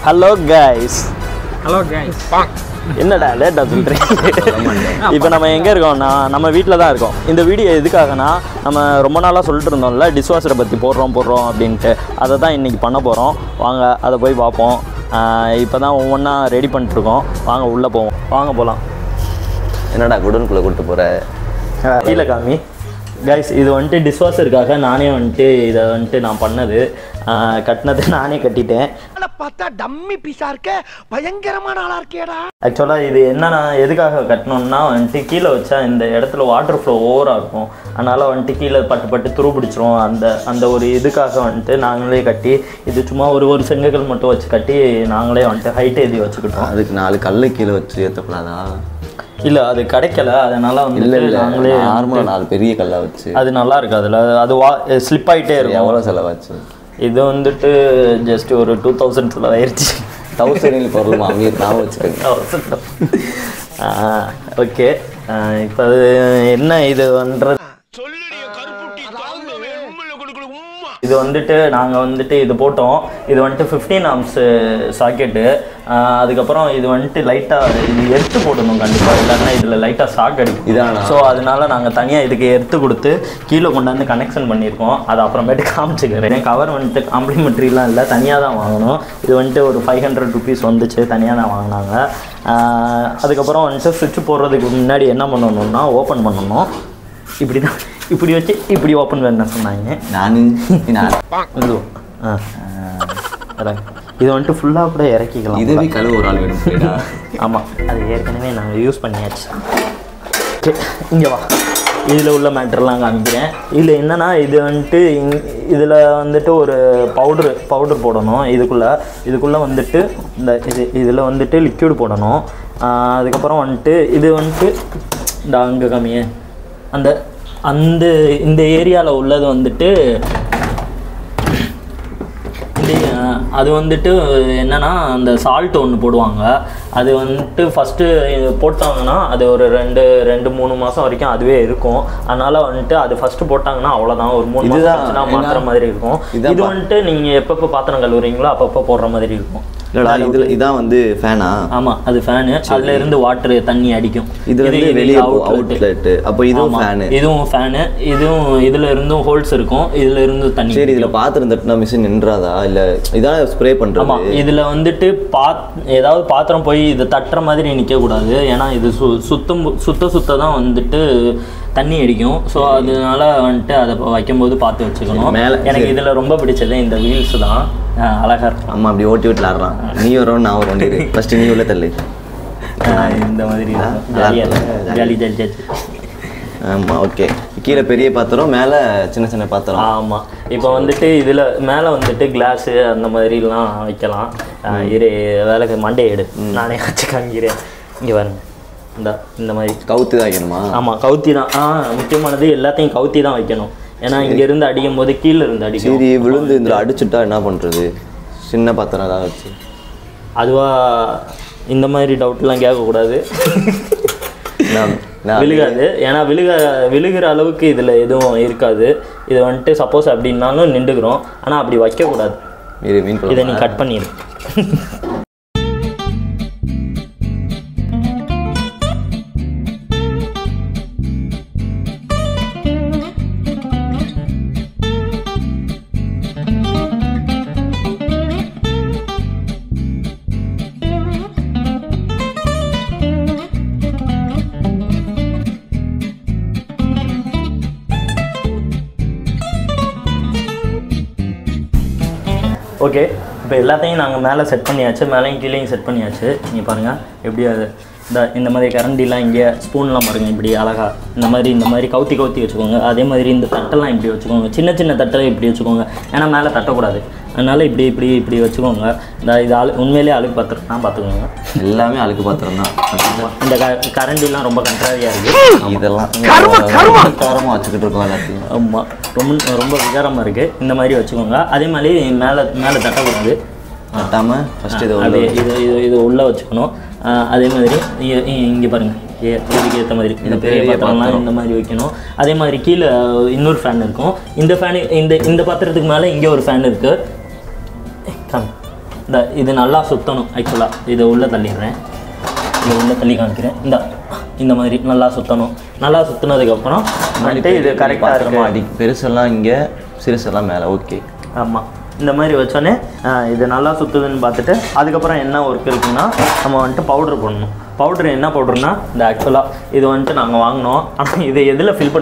Hello guys. Hello guys. என்னடா லேட்டா சொல்றீங்க? இப்போ நம்ம எங்க இருக்கோம்னா நம்ம வீட்ல தான் இருக்கோம். இந்த வீடியோ எதுக்காகனா நம்ம ரொம்ப நாளா சொல்லிட்டு இருந்தோம்ல டிஷ்வாஷரை பத்தி போடுறோம் அப்படினு. அதை தான் இன்னைக்கு பண்ண போறோம். வாங்க அதை போய் பாப்போம். இப்போதான் ஒவ்வொன்றா ரெடி பண்ணிட்டு இருக்கோம். வாங்க உள்ள போவோம். வாங்க போலாம். என்னடா குடோனுக்குள்ள கூட்டி போற? கீழே காமி. கைஸ் இது வந்துட்டு டிஷ்வாஷருக்காக நானே வந்துட்டு இதை வந்துட்டு நான் பண்ணது கட்டினது நானே கட்டிட்டேன். பார்த்தா டம்மி பீஸா இருக்க பயங்கரமான ஆளா இருக்கேடா. ஆக்சுவலாக இது என்னன்னா எதுக்காக கட்டணும்னா வந்துட்டு கீழே வச்சா இந்த இடத்துல வாட்டர் ஃப்ளோ ஓவராக இருக்கும். அதனால் வந்துட்டு கீழே பட்டு துரு பிடிச்சிரும். அந்த ஒரு இதுக்காக வந்துட்டு நாங்களே கட்டி இது சும்மா ஒரு செங்கல் மட்டும் வச்சு கட்டி நாங்களே வந்துட்டு ஹைட் எழுதி வச்சுக்கிட்டோம். அதுக்கு 4 கல்லு கீழே வச்சு ஏற்றக்கூடாதா? இல்லை அது கிடைக்கல. அதனால வந்து நாங்களே நார்மலாக 4 பெரிய கல்லாக வச்சு அது நல்லா இருக்காதுல்ல. அது ஸ்லிப் ஆகிட்டே இருக்கும். எவ்வளோ செலவாச்சு? இது வந்துட்டு ஜஸ்ட் ஒரு 2000 செலவாயிருச்சு. 1000 பொருளுமா அங்கே நான் வச்சுக்கோங்க. ஓகே இப்போ அது என்ன இது பண்ணுறது? இது வந்துட்டு நாங்கள் வந்துட்டு இது போட்டோம். இது வந்துட்டு 15 ஆம்ஸ் சாக்கெட்டு. அதுக்கப்புறம் இது வந்துட்டு லைட்டாக இது எர்த்து போடணும் கண்டிப்பாக, இல்லைன்னா இதில் லைட்டாக ஷாக் அடிக்கும். இதானா? ஸோ அதனால நாங்கள் தனியாக இதுக்கு எர்த்து கொடுத்து கீழே கொண்டாந்து கனெக்ஷன் பண்ணியிருக்கோம். அது அப்புறமேட்டு காமிச்சிக்கிறேன். கவர் வந்துட்டு காம்ப்ளிமெண்ட்ரிலாம் இல்லை, தனியாக தான் வாங்கணும். இது வந்துட்டு ஒரு 500 ருபீஸ் வந்துச்சு, தனியாக தான் வாங்கினாங்க. அதுக்கப்புறம் வந்துட்டு சுவிட்ச் போடுறதுக்கு முன்னாடி என்ன பண்ணணும்னா ஓப்பன் பண்ணணும். இப்படி தான் இப்படி வச்சு இப்படி ஓப்பன் பண்ண சொன்னாங்க. இது இது வந்துட்டு ஃபுல்லாக கூட இறக்கிக்கலாம். இதுவே கழுவு ஒரு ஆள் வேணும். ஆமாம், அது ஏற்கனவே நாங்கள் யூஸ் பண்ணியாச்சு. இங்கே வா, இதில் உள்ள மேட்டர்லாம் காமிக்கிறேன். இதில் என்னென்னா இது வந்துட்டு இதில் வந்துட்டு ஒரு பவுட்ரு போடணும். இதுக்குள்ளே வந்துட்டு இதில் வந்துட்டு லிக்யூடு போடணும். அதுக்கப்புறம் வந்துட்டு இது வந்துட்டு இந்த அங்கே காமியே இந்த ஏரியாவில் உள்ளது வந்துட்டு அது வந்துட்டு என்னென்னா அந்த சால்ட் ஒன்று போடுவாங்க. அது வந்துட்டு ஃபஸ்ட்டு போட்டாங்கன்னா அது ஒரு 2-3 மாதம் வரைக்கும் அதுவே இருக்கும். அதனால் வந்துட்டு அது ஃபஸ்ட்டு போட்டாங்கன்னா அவ்வளோதான், ஒரு 3 மாதம் மாற்றுற மாதிரி இருக்கும். இது வந்துட்டு நீங்கள் எப்பப்போ பாத்திரம் கழுவுறீங்களோ அப்பப்போ போடுற மாதிரி இருக்கும். இதான் வந்து ஃபேனா? ஆமாம், அது ஃபேனு. அதுல இருந்து வாட்டர் தண்ணி அடிக்கும். இது வந்து வெளியே அவுட்லெட். அப்போ இதுவும் ஃபேனு. இதுவும் ஃபேனு. இதுல இருந்தும் ஹோல்ஸ் இருக்கும். இதுல இருந்து தண்ணி. சரி, இதுல பாத்திரம் தட்டினா மிஷின் நின்றாதா இல்ல இதான் ஸ்ப்ரே பண்றது? ஆமா, இதுல வந்துட்டு ஏதாவது பாத்திரம் போய் இதை தட்டுற மாதிரி நிக்க கூடாது. ஏன்னா இது சுத்த தான் வந்துட்டு தண்ணி அடிக்கும். ஸோ அதனால வந்துட்டு அதை வைக்கும்போது பார்த்து வச்சுக்கணும். எனக்கு இதில் ரொம்ப பிடிச்சது இந்த வீல்ஸ் தான், அழகா இருக்கும். அம்மா அப்படி ஓட்டி விட்டு ஆடுறான். நீ வரும் நான் வரும். ஃபர்ஸ்ட் நீ உள்ள தள்ளு. இந்த மாதிரி ஜாலி. ஆமாம், ஓகே. கீழே பெரிய பாத்திரம், மேலே சின்ன பாத்திரம். ஆமாம், இப்போ வந்துட்டு இதில் மேலே வந்துட்டு கிளாஸு அந்த மாதிரிலாம் வைக்கலாம். வேலைக்கு மண்டே எடு, நானே வச்சு காமிக்கிறேன். இங்கே பாருங்க, இந்த மாதிரி கவுத்தி தான் வைக்கணுமா? ஆமாம், கவுத்தி தான். முக்கியமானது எல்லாத்தையும் கவுத்தி தான் வைக்கணும். ஏன்னா இங்கேருந்து அடிக்கும் போது கீழே இருந்து அடிக்கும். சரி, விழுந்து இதில் அடிச்சுட்டா என்ன பண்ணுறது? சின்ன பாத்திரம் தான் வச்சு அதுவாக இந்த மாதிரி டவுட்லாம் கேட்கக்கூடாது. விழுகாது. ஏன்னா விழுகிற அளவுக்கு இதில் எதுவும் இருக்காது. இது வந்துட்டு சப்போஸ் அப்படின்னாலும் நின்றுக்கிறோம். ஆனால் அப்படி வைக்கக்கூடாது. இதை நீ கட் பண்ணிடு. ஓகே, இப்போ எல்லாத்தையும் நாங்கள் மேலே செட் பண்ணியாச்சு. மேலேயும் கீழேயும் செட் பண்ணியாச்சு. நீங்கள் பாருங்கள் எப்படி அது இந்த மாதிரி கரண்டிலாம் இங்கே ஸ்பூன்லாம் பாருங்கள் இப்படி அழகாக இந்த மாதிரி கவுத்தி வச்சுக்கோங்க. அதே மாதிரி இந்த தட்டெல்லாம் இப்படி வச்சுக்கோங்க. சின்ன தட்டை இப்படி வச்சுக்கோங்க. ஏன்னா மேலே தட்டக்கூடாது. அதனால் இப்படி வச்சுக்கோங்க. இது உண்மையிலேயே அழுக்கு பாத்திரம் தான், பார்த்துக்கோங்க. எல்லாமே அழுக்கு பாத்திரம் தான். இந்த கரண்டிலாம் ரொம்ப கண்ட்ராவியாக இருக்குது. இதெல்லாம் காரமாக வச்சுக்கிட்டு இருக்கோம் எல்லாத்தையும். ஆமாம், ரொம்ப விகாரமாக இருக்குது. இந்த மாதிரி வச்சுக்கோங்க. அதே மாதிரி மேலே தட்டக்கூடாது. தட்டாமல் ஃபஸ்ட்டு இது உள்ளே வச்சுக்கணும். அதே மாதிரி இங்கே பாருங்கள், இதுக்கு ஏற்ற மாதிரி இந்த பெரிய பாத்திரம்லாம் இந்த மாதிரி வைக்கணும். அதே மாதிரி கீழே இன்னொரு ஃபேன் இருக்கும். இந்த ஃபேனு இந்த பாத்திரத்துக்கு மேலே இங்கே ஒரு ஃபேன் இருக்குது. இந்த இது நல்லா சுற்றணும். ஆக்சுவலாக இதை உள்ளே தள்ளிடுறேன், இதை உள்ளே தள்ளி காமிக்கிறேன். இந்த மாதிரி நல்லா சுற்றணும். நல்லா சுற்றினதுக்கப்புறம் வந்துட்டு இது கரெக்டாக இருக்கும். அடி பெருசெல்லாம் இங்கே, சிறுசெல்லாம் மேலே. ஓகே. ஆமாம், இந்த மாதிரி வச்சோன்னே இது நல்லா சுற்றுதுன்னு பார்த்துட்டு அதுக்கப்புறம் என்ன ஒர்க் இருக்குன்னா நம்ம வந்துட்டு பவுட்ரு போடணும். பவுட்ரு என்ன பவுட்ருனா இந்த ஆக்சுவலாக இது வந்துட்டு நாங்கள் வாங்கினோம். ஆனால் இதை இதில் ஃபில்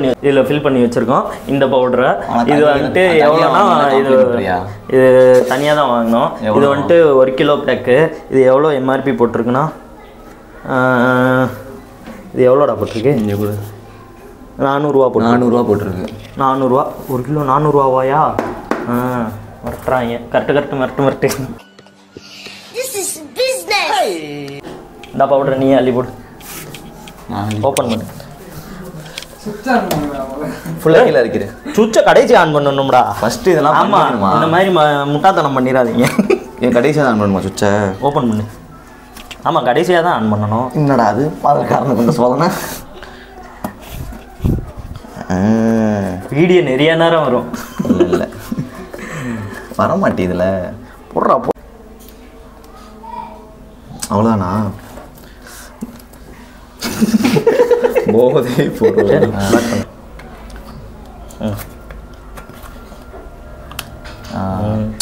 பண்ணி வச்சுருக்கோம் இந்த பவுட்ரை. இது வந்துட்டு எவ்வளோனா இது தனியாக தான் வாங்கினோம். இது வந்துட்டு 1 கிலோ பேக்கு. இது எவ்வளோ எம்ஆர்பி போட்டிருக்குன்னா இது எவ்வளோடா போட்டிருக்கு? 400 போட்டு 400 போட்டிருக்கு. 400 1 கிலோ 400வாயா? மறட்டுறாங்க. கரெக்டு மிரட்டு. இந்த பவுடர் நீ அள்ளி போடு. ஓப்பன் பண்ணு. ஃபுல்லாக கீழே இருக்கிறேன். சுவிட்சை கடைசி ஆன் பண்ணணும்டா ஃபஸ்ட்டு இதெல்லாம். ஆமாம், இந்த மாதிரி முட்டாத்தனம் பண்ணிடாதீங்க. என் கடைசியாக ஆன் பண்ணுமா சுவிட்சை? ஓப்பன் பண்ணு. ஆமாம், கடைசியாக தான் ஆன் பண்ணணும். என்னடா அது காரணம் கொஞ்சம் சொல்லணும். வீடியோ நிறைய நேரம் வரும். இல்லை வரமாட்டே இதில் போடுறா போ. அவ்வளோதானா? போதே போடுறேன்.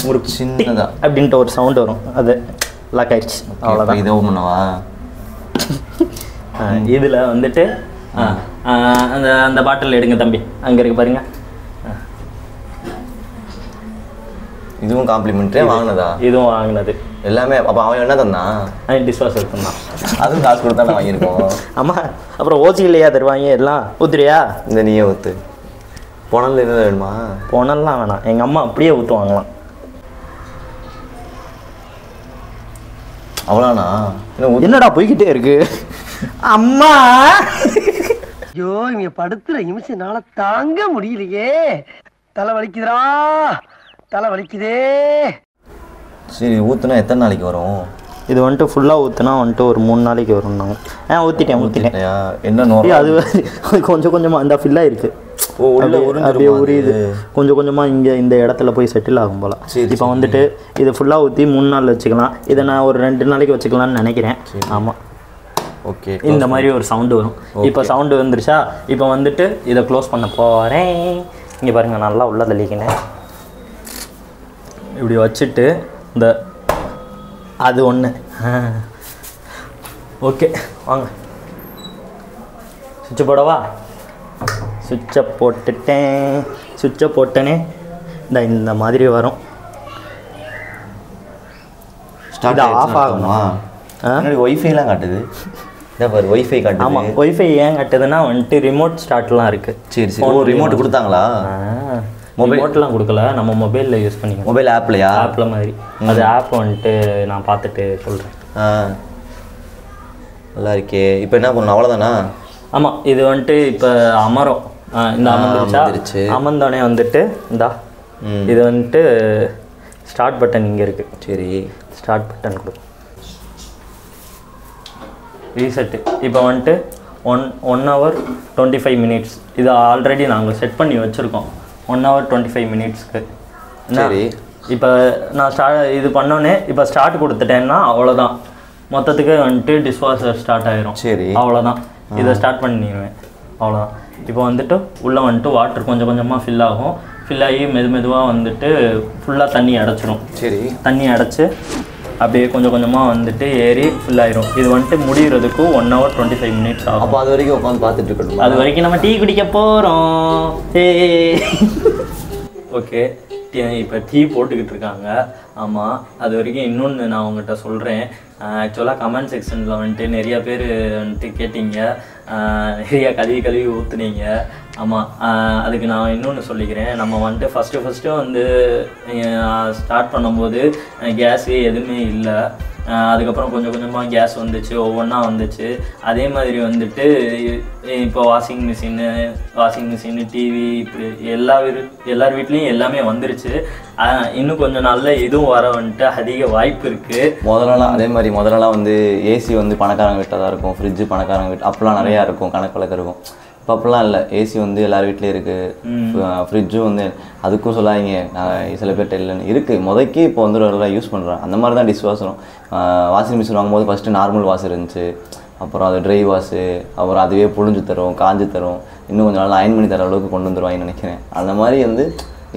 ஒரு சின்னதா அப்படின்ட்டு ஒரு சவுண்ட் வரும், அது லாக் ஆயிடுச்சு. அவ்வளோதான். இதை ஓப்பனவா? இதில் வந்துட்டு அந்த அந்த பாட்டில் எடுங்க தம்பி, அங்கே இருக்கு பாருங்க. இதுவும் காம்ப்ளிமெண்ட்ரியா வாங்கினதா? இதுவும் வாங்கினது எல்லாமே. அப்போ அவன் என்ன தந்தான்? டிஷ்வாஷர் தந்தான். அதுவும் காசு கொடுத்தா நான் வாங்கியிருக்கோம். ஆமாம், அப்புறம் ஓசி இல்லையா தருவாங்க எல்லாம். ஊத்துறியா? இந்த நீயே ஊற்று. புனல் எதுவும் வேணுமா? புனல்லாம் வேணாம், எங்கள் அம்மா அப்படியே ஊற்றுவாங்களாம். அவ்வளோண்ணா? என்னடா போய்கிட்டே இருக்கு அம்மா? ஐயோ, இங்க படுத்துற நிமிஷம்னால தாங்க முடியலையே. தலை வலிக்குதுடா, தலை வலிக்குதே. சரி, ஊற்றுனா எத்தனை நாளைக்கு வரும்? இது வந்துட்டு ஃபுல்லாக ஊற்றுனா வந்துட்டு ஒரு 3 நாளைக்கு வரும்னாங்க. ஊற்றிட்டேன். என்ன அது கொஞ்சம் கொஞ்சமாக அந்த ஃபில்லாக இருக்குது. அப்படியே உரியுது கொஞ்சம் கொஞ்சமாக. இங்கே இந்த இடத்துல போய் செட்டில் ஆகும் போல். இப்போ வந்துட்டு இதை ஃபுல்லாக ஊற்றி 3 நாள் வச்சுக்கலாம். இதை நான் ஒரு 2 நாளைக்கு வச்சுக்கலான்னு நினைக்கிறேன். ஆமாம். ஓகே. இந்த மாதிரி ஒரு சவுண்டு வரும். இப்போ சவுண்டு வந்துருச்சா? இப்போ வந்துட்டு இதை க்ளோஸ் பண்ண போகிறேன். இங்கே பாருங்கள், நல்லா உள்ள தள்ளிக்கினேன். இப்படி வச்சுட்டு இந்த அது ஒன்று. ஓகே, வாங்க சுவிட்சை போடவா? சுவிட்சை போட்டுட்டேன். சுவிட்சை போட்டேனே இந்த மாதிரி வரும். ஸ்டார்ட் ஆஃப் ஆகுமா? ஒய்ஃபைலாம் காட்டுது. பாரு, ஒய்ஃபை காட்டுது. ஆமாம், ஒய்ஃபை ஏன் காட்டுதுன்னா வந்துட்டு ரிமோட் ஸ்டார்ட்லாம் இருக்குது. சரி சரி. ரிமோட் கொடுத்தாங்களா? ரிமோட்லாம் கொடுக்கல, நம்ம மொபைலில் யூஸ் பண்ணிக்கலாம். மொபைல் ஆப்லையா? ஆப்பில் மாதிரி. அது ஆப் வந்துட்டு நான் பார்த்துட்டு சொல்கிறேன். நல்லா இருக்கே. இப்போ என்ன பண்ணணும்? அவ்வளோதானா? ஆமாம், இது வந்துட்டு இப்போ அமரும். இந்த அமர்ந்துருச்சு. அமர்ந்தோடனே வந்துட்டு இந்தா இது வந்துட்டு ஸ்டார்ட் பட்டன் இங்கே இருக்குது. சரி, ஸ்டார்ட் பட்டன் கொடுக்கும். ரீசெட்டு. இப்போ வந்துட்டு 1 hour 25 minutes. இது ஆல்ரெடி நாங்கள் செட் பண்ணி வச்சுருக்கோம். 1 hour 25 minutesக்கு. சரி. இப்போ நான் இது பண்ணோன்னே இப்போ ஸ்டார்ட் கொடுத்துட்டேன்னா அவ்வளோதான். மொத்தத்துக்கு வந்துட்டு டிஷ்வாஷர் ஸ்டார்ட் ஆகிரும். சரி, அவ்வளோதான். இதை ஸ்டார்ட் பண்ணிடுவேன், அவ்வளோதான். இப்போ வந்துட்டு உள்ளே வந்துட்டு வாட்டர் கொஞ்சம் கொஞ்சமாக ஃபில் ஆகும். ஃபில் ஆகி மெதுவாக வந்துட்டு ஃபுல்லாக தண்ணி அடைச்சிரும். சரி. தண்ணி அடைச்சி அப்படியே கொஞ்சம் கொஞ்சமாக வந்துட்டு ஏறி ஃபில் ஆயிரும். இது வந்துட்டு முடிகிறதுக்கு 1 hour 25 minutes ஆகும். அப்போ அது வரைக்கும் உட்காந்து பார்த்துட்டு இருக்கணும். அது வரைக்கும் நம்ம டீ குடிக்க போகிறோம். ஓகே, இப்போ டீ போட்டுக்கிட்டு இருக்காங்க. ஆமாம், அது வரைக்கும் இன்னொன்று நான் உங்கள்கிட்ட சொல்கிறேன். ஆக்சுவலாக கமெண்ட் செக்ஷனில் வந்துட்டு நிறையா பேர் வந்துட்டு கேட்டீங்க, நிறையா கழுவி ஊற்றுனீங்க. ஆமாம், அதுக்கு நான் இன்னொன்று சொல்லிக்கிறேன். நம்ம வந்துட்டு ஃபஸ்ட்டு வந்து ஸ்டார்ட் பண்ணும்போது கேஸு எதுவுமே இல்லை. அதுக்கப்புறம் கொஞ்சம் கொஞ்சமாக கேஸ் வந்துச்சு, ஒவ்வொன்றா வந்துச்சு. அதே மாதிரி வந்துட்டு இப்போ வாஷிங் மிஷினு டிவி இப்படி எல்லார் வீட்லேயும் எல்லாமே வந்துருச்சு. இன்னும் கொஞ்சம் நாளில் இதுவும் வர வந்துட்டு அதிக வாய்ப்பு இருக்குது. முதலலாம் வந்து ஏசி வந்து பணக்காரங்க வீட்டில் தான் இருக்கும், ஃப்ரிட்ஜு பணக்காரங்க வீட்டு அப்போலாம் நிறையா இருக்கும், கணக்கு வழக்கு இருக்கும். இப்போ அப்படிலாம் இல்லை. ஏசி வந்து எல்லார் வீட்லேயும் இருக்குது, ஃப்ரிட்ஜும் வந்து அதுக்கும் சொல்லாதீங்க. நான் சில பேர்கிட்ட இல்லைன்னு இருக்குது. முதக்கே இப்போ வந்து எல்லாம் யூஸ் பண்ணுறேன். அந்த மாதிரி தான் டிஷ்வாஷரும். வாஷிங் மிஷின் வாங்கும்போது ஃபஸ்ட்டு நார்மல் வாஷ் இருந்துச்சு, அப்புறம் அது ட்ரை வாஷு, அப்புறம் அதுவே புழிஞ்சு தரும், காஞ்சு தரும், இன்னும் கொஞ்சம் நாள் அயன் பண்ணி தர அளவுக்கு கொண்டு வந்துடுவாங்கன்னு நினைக்கிறேன். அந்த மாதிரி வந்து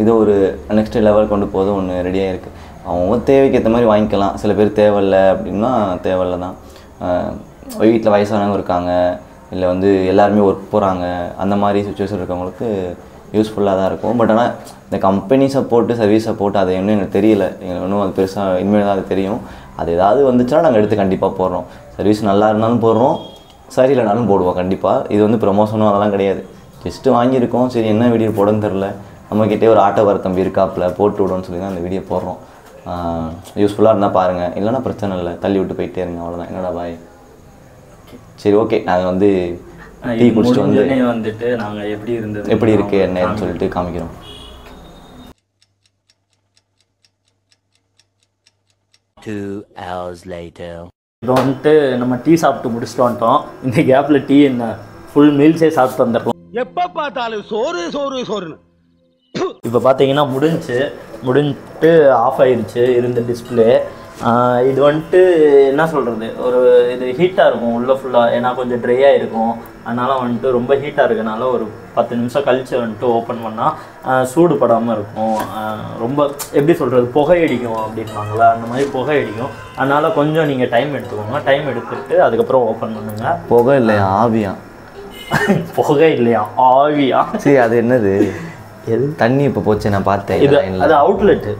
இது ஒரு நெக்ஸ்ட் லெவல் கொண்டு போது ஒன்று ரெடியாக இருக்குது. அவங்க தேவைக்கு ஏற்ற மாதிரி வாங்கிக்கலாம். சில பேர் தேவையில்லை அப்படின்னா தேவையில்லை தான். வீட்டில் வயசானவங்க இருக்காங்க, இல்லை வந்து எல்லாருமே ஒர்க் போகிறாங்க, அந்த மாதிரி சுச்சுவேஷன் இருக்கவங்களுக்கு யூஸ்ஃபுல்லாக தான் இருக்கும். பட் ஆனால் இந்த கம்பெனி சப்போர்ட்டு, சர்வீஸ் சப்போர்ட் அது இன்னும் எனக்கு தெரியல. எங்களுக்கு இன்னும் அது பெருசாக இனிமேல் தான் அது தெரியும். அது ஏதாவது வந்துச்சுன்னா நாங்கள் எடுத்து கண்டிப்பாக போடுறோம். சர்வீஸ் நல்லா இருந்தாலும் போடுறோம், சரியில்லைனாலும் போடுவோம் கண்டிப்பாக. இது வந்து ப்ரமோஷனும் அதெல்லாம் கிடையாது. ஜஸ்ட்டு வாங்கியிருக்கோம், சரி என்ன வீடியோ போடுன்னு தெரில, நம்மக்கிட்டே ஒரு ஆட்டோ வர தம்பி இருக்காப்புல, போட்டு விடுவோன்னு சொல்லி தான் அந்த வீடியோ போடுறோம். யூஸ்ஃபுல்லாக இருந்தால் பாருங்கள், இல்லைனா பிரச்சனை இல்லை, தள்ளி விட்டு போயிட்டே இருங்க, அவ்வளோதான். என்னடா பாய். சரி ஓகே, நாங்கள் வந்து டீ குடிச்சிட்டு வந்துட்டு நாங்கள் எப்படி இருக்குது என்னன்னு சொல்லிட்டு காமிக்கிறோம். இப்போ வந்துட்டு நம்ம டீ சாப்பிட்டு முடிச்சுட்டு வந்துட்டோம். இந்த கேப்பில் டீ என்ன ஃபுல் மீல்ஸே சாப்பிட்டு வந்துடலாம். எப்போ பார்த்தாலும் சோறு சோறு சோறுன்னு. இப்போ பார்த்தீங்கன்னா முடிஞ்சிட்டு ஆஃப் ஆயிடுச்சு இருந்த டிஸ்பிளே. இது வந்துட்டு என்ன சொல்கிறது, ஒரு இது ஹீட்டாக இருக்கும் உள்ளே ஃபுல்லாக, ஏன்னா கொஞ்சம் ட்ரையாக இருக்கும். அதனால் வந்துட்டு ரொம்ப ஹீட்டாக இருக்கனால ஒரு 10 நிமிஷம் கழித்து வந்துட்டு ஓப்பன் பண்ணால் சூடு படாமல் இருக்கும். ரொம்ப எப்படி சொல்கிறது, புகையடிக்கும் அப்படின்வாங்களா, அந்த மாதிரி புகையடிக்கும். அதனால் கொஞ்சம் நீங்கள் டைம் எடுத்துக்கோங்க. டைம் எடுத்துகிட்டு அதுக்கப்புறம் ஓப்பன் பண்ணுங்கள். புகை இல்லையா, ஆவியா? புகை இல்லையா, ஆவியா? சரி, அது என்னது? எது தண்ணி இப்போ போச்சு, நான் பார்த்தேன். இது அது அவுட்லெட்டு.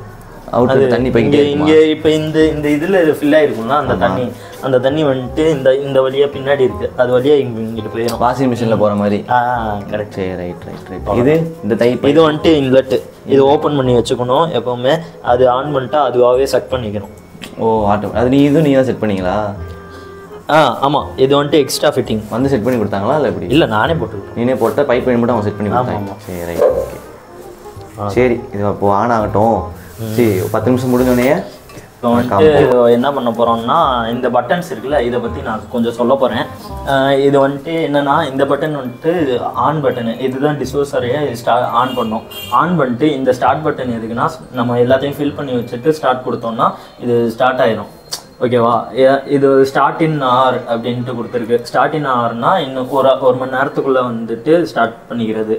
தண்ணி இங்கே இப்போ இந்த இதில் ஃபில் ஆகிருக்கும்னா அந்த தண்ணி வந்துட்டு இந்த வழியாக பின்னாடி இருக்குது, அது வழியாக இங்கிட்டு போயிடும். வாஷிங் மிஷினில் போகிற மாதிரி. கரெக்ட். சரி, ரைட். இது இந்த இது வந்துட்டு இன்லெட்டு. இது ஓப்பன் பண்ணி வச்சுக்கணும் எப்போவுமே. அது ஆன் பண்ணிட்டா அதுவாகவே செட் பண்ணிக்கணும். ஓ, ஆட்டோ. அது நீ தான் செட் பண்ணிங்களா? ஆமாம். இது வந்துட்டு எக்ஸ்ட்ரா ஃபிட்டிங் வந்து செட் பண்ணி கொடுத்தாங்களா இல்லை எப்படி? இல்லை, நானே போட்டுக்கிட்டேன். நீனே போட்ட பைப் பண்ணி மட்டும் அவன் செட் பண்ணி கொடுத்தாங்க. சரி, ரைட், ஓகே. சரி, இது இப்போ ஆன் ஆகட்டும். சரி, 10 நிமிஷம் முடிஞ்சோடனே இப்போ வந்துட்டு என்ன பண்ண போகிறோம்னா, இந்த பட்டன்ஸ் இருக்குல்ல, இதை பற்றி நான் கொஞ்சம் சொல்ல போகிறேன். இது வந்துட்டு என்னென்னா, இந்த பட்டன் வந்துட்டு ஆன் பட்டனு, இதுதான் டிஷ்வாஷரையே ஆன் பண்ணோம். ஆன் பண்ணிட்டு இந்த ஸ்டார்ட் பட்டன் எதுக்குன்னா, நம்ம எல்லாத்தையும் ஃபில் பண்ணி வச்சுட்டு ஸ்டார்ட் கொடுத்தோம்னா இது ஸ்டார்ட் ஆயிடும். ஓகேவா? இது ஸ்டார்ட் இன் ஆர் அப்படின்ட்டு கொடுத்துருக்கு. ஸ்டார்ட் இன் ஆர்னா இன்னும் ஒரு மணி நேரத்துக்குள்ளே வந்துட்டு ஸ்டார்ட் பண்ணிக்கிறது.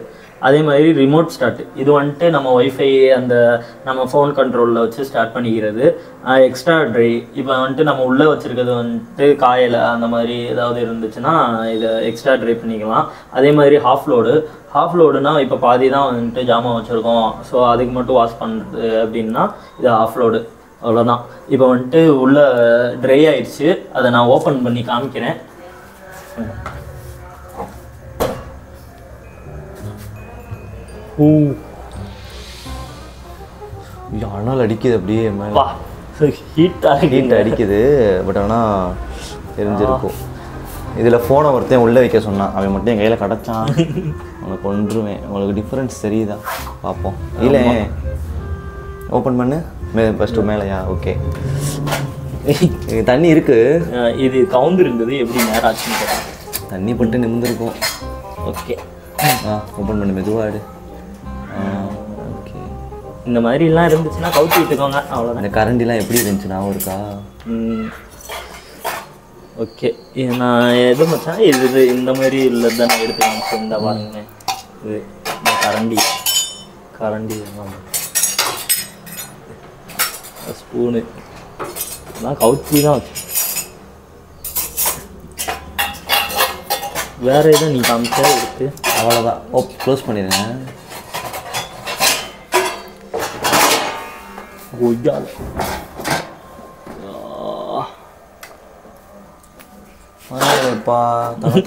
அதே மாதிரி ரிமோட் ஸ்டார்ட், இது வந்துட்டு நம்ம ஒய்ஃபை அந்த நம்ம ஃபோன் கண்ட்ரோலில் வச்சு ஸ்டார்ட் பண்ணிக்கிறது. எக்ஸ்ட்ரா ட்ரை, இப்போ வந்துட்டு நம்ம உள்ளே வச்சுருக்கிறது வந்துட்டு காயலை அந்த மாதிரி ஏதாவது இருந்துச்சுன்னா இதை எக்ஸ்ட்ரா ட்ரை பண்ணிக்கலாம். அதே மாதிரி ஹாஃப் லோடுனா இப்போ பாதி தான் வந்துட்டு ஜாமான் வச்சுருக்கோம், ஸோ அதுக்கு மட்டும் வாஷ் பண்ணுறது அப்படின்னா இது ஹாஃப் லோடு. அவ்வளோதான். இப்போ வந்துட்டு உள்ளே ட்ரை ஆயிடுச்சு, அதை நான் ஓப்பன் பண்ணி காமிக்கிறேன். அனல் அடிக்குது அப்படியே மேலே. ஹீட் அடிக்குது. பட் ஆனால் தெரிஞ்சிருக்கும். இதில் ஃபோனை ஒருத்தன் உள்ளே வைக்க சொன்னான், அவன் மட்டும் என் கையில் கிடச்சான், அவனை கொன்றுவேன். உங்களுக்கு டிஃப்ரென்ஸ் தெரியுதா பார்ப்போம். இல்லை, ஓப்பன் பண்ணு. ஃபஸ்ட்டு மேலேயா? ஓகே. தண்ணி இருக்குது. இது கவுந்து இருந்தது, எப்படி நேரம் ஆச்சுன்னு கேட்டேன். தண்ணி பட்டு நிமிர்ந்துருக்கும். ஓகே, ஓப்பன் பண்ணு, மெதுவாடு. ஓகே, இந்த மாதிரிலாம் இருந்துச்சுன்னா கவுத்தி விட்டுக்கோங்க, அவ்வளோதான். இந்த கரண்டிலாம் எப்படி இருந்துச்சு ஞாபகம் இருக்கா? ஓகே, நான் எது மச்சான் இது இந்த மாதிரி இல்லை தான் நான் எடுத்து காமிச்சேன். இந்த பாருங்க, இது இந்த கரண்டி ஸ்பூனு எல்லாம் கவுத்தி தான் வச்சு. வேற எதுவும் நீ காமிச்சா எடுத்து அவ்வளோதான். க்ளோஸ் பண்ணிடுங்க. இப்போ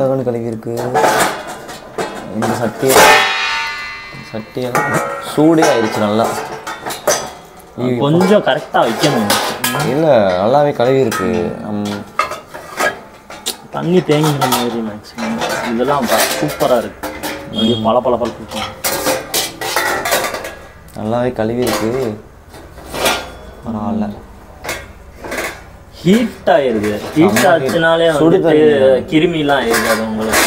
தகவல் கலவி இருக்கு. இந்த சட்டியெல்லாம் சூடே ஆயிடுச்சு நல்லா. கொஞ்சம் கரெக்டாக வைக்கணும். இல்லை, நல்லாவே கலவி இருக்கு. தண்ணி தேங்கிற மாதிரி மேக்ஸிமம் இதெல்லாம் சூப்பராக இருக்குது. பல நல்லாவே கழுவி இருக்கு. பரவாயில்ல. ஹீட் ஆயிடுது. ஹீட் ஆச்சுனாலே வந்துட்டு கிருமிலாம் ஆயிடுது. அது உங்களுக்கு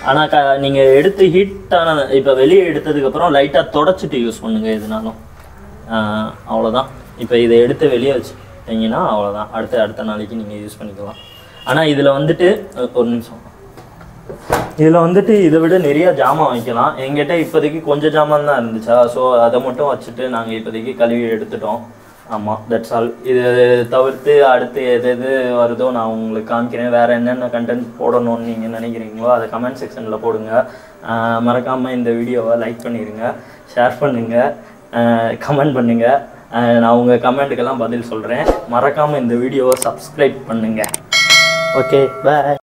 ஆனால் நீங்கள் எடுத்து ஹீட்டான இப்போ வெளியே எடுத்ததுக்கப்புறம் லைட்டாக தொடச்சிட்டு யூஸ் பண்ணுங்கள் எதுனாலும். அவ்வளோதான். இப்போ இதை எடுத்து வெளியே வச்சுட்டிங்கன்னா அவ்வளோதான். அடுத்த நாளைக்கு நீங்கள் யூஸ் பண்ணிக்கலாம். ஆனால் இதில் வந்துட்டு ஒரு நிமிஷம், இதில் வந்துட்டு இதை விட நிறைய ஜாமான் வைக்கலாம். எங்கிட்ட இப்போதைக்கு கொஞ்சம் ஜாமான் தான் இருந்துச்சா, ஸோ அதை மட்டும் வச்சுட்டு நாங்கள் இப்போதைக்கு கழுவி எடுத்துட்டோம். ஆமாம், தட்ஸ் ஆல். இது தவிர்த்து அடுத்து எது வருதோ நான் உங்களுக்கு காமிக்கிறேன். வேறு என்னென்ன கண்டென்ட் போடணும்னு நீங்கள் நினைக்கிறீங்களோ அதை கமெண்ட் செக்ஷனில் போடுங்க. மறக்காமல் இந்த வீடியோவை லைக் பண்ணிடுங்க, ஷேர் பண்ணுங்கள், கமெண்ட் பண்ணுங்கள். நான் உங்கள் கமெண்ட்டுக்கெல்லாம் பதில் சொல்கிறேன். மறக்காமல் இந்த வீடியோவை சப்ஸ்கிரைப் பண்ணுங்கள். ஓகே, பாய்.